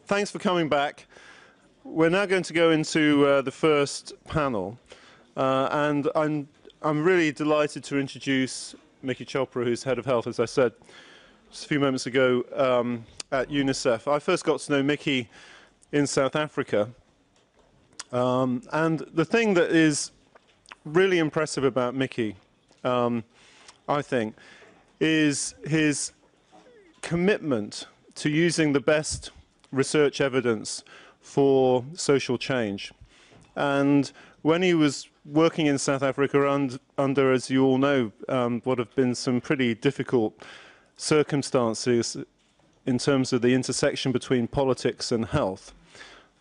Thanks for coming back. We're now going to go into the first panel, and I'm really delighted to introduce Miki Chopra, who's Head of Health, as I said just a few moments ago, at UNICEF. I first got to know Miki in South Africa, and the thing that is really impressive about Miki, I think, is his commitment to using the best research evidence for social change. And when he was working in South Africa under, as you all know, what have been some pretty difficult circumstances in terms of the intersection between politics and health,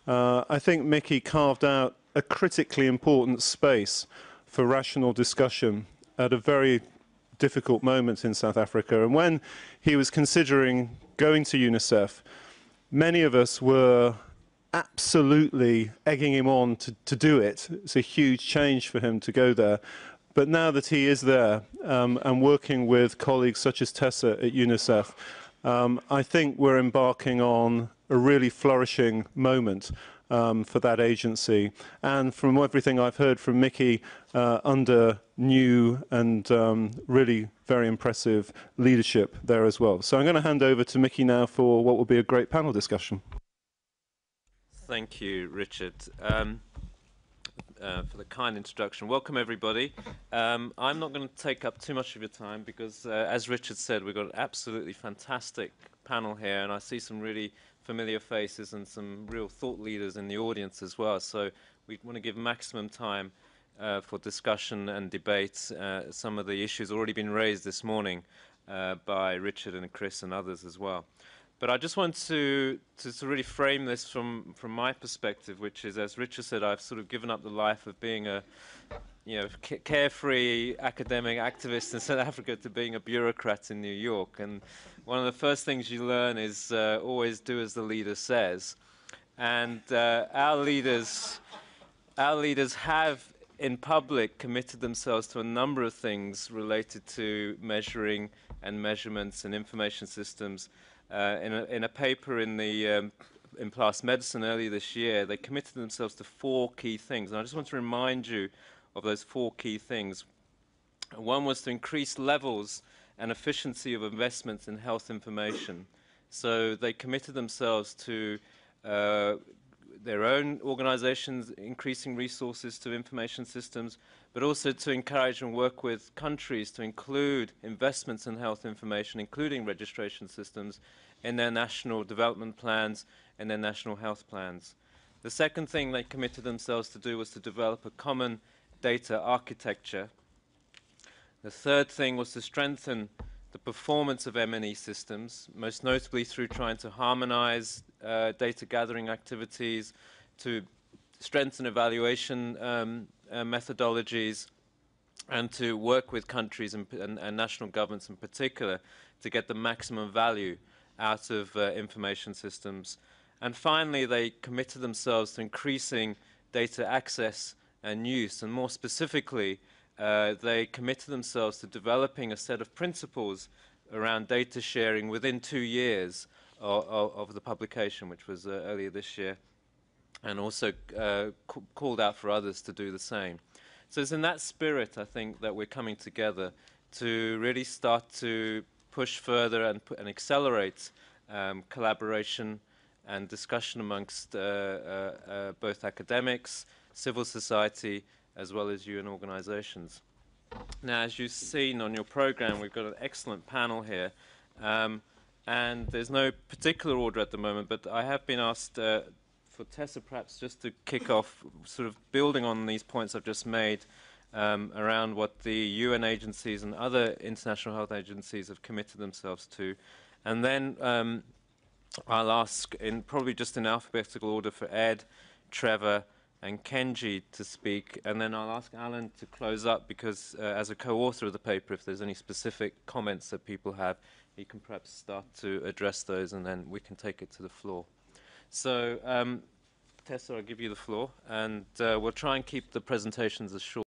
I think Miki carved out a critically important space for rational discussion at a very difficult moment in South Africa. And when he was considering going to UNICEF, many of us were absolutely egging him on to do it. It's a huge change for him to go there. But now that he is there and working with colleagues such as Tessa at UNICEF, I think we're embarking on a really flourishing moment for that agency. And from everything I've heard from Miki, under new and really very impressive leadership there as well. So I'm going to hand over to Miki now for what will be a great panel discussion. Thank you, Richard, for the kind introduction. Welcome, everybody. I'm not going to take up too much of your time because, as Richard said, we've got an absolutely fantastic panel here, and I see some really familiar faces and some real thought leaders in the audience as well. So we want to give maximum time for discussion and debate. Some of the issues already been raised this morning by Richard and Chris and others as well. But I just want to really frame this from my perspective, which is, as Richard said, I've sort of given up the life of being a carefree academic activist in South Africa to being a bureaucrat in New York. And one of the first things you learn is always do as the leader says. And our leaders have, in public, committed themselves to a number of things related to measuring and measurements and information systems. In a paper in PLAS Medicine earlier this year, they committed themselves to 4 key things. And I just want to remind you of those 4 key things. One was to increase levels and efficiency of investments in health information. So they committed themselves to their own organizations increasing resources to information systems, but also to encourage and work with countries to include investments in health information, including registration systems, in their national development plans and their national health plans. The second thing they committed themselves to do was to develop a common data architecture. The third thing was to strengthen the performance of M&E systems, most notably through trying to harmonize data gathering activities, to strengthen evaluation methodologies, and to work with countries and national governments in particular to get the maximum value out of information systems. And finally, they committed themselves to increasing data access and use, and more specifically, they committed themselves to developing a set of principles around data sharing within 2 years of the publication, which was earlier this year, and also called out for others to do the same. So it's in that spirit, I think, that we're coming together to really start to push further and accelerate collaboration and discussion amongst both academics, civil society, as well as UN organizations. Now, as you've seen on your program, we've got an excellent panel here. And there's no particular order at the moment, but I have been asked for Tessa perhaps just to kick off, sort of building on these points I've just made around what the UN agencies and other international health agencies have committed themselves to. And then I'll ask, probably just in alphabetical order, for Ed, Trevor, and Kenji to speak, and then I'll ask Alan to close up because as a co-author of the paper, if there's any specific comments that people have, he can perhaps start to address those, and then we can take it to the floor. So, Tessa, I'll give you the floor, and we'll try and keep the presentations as short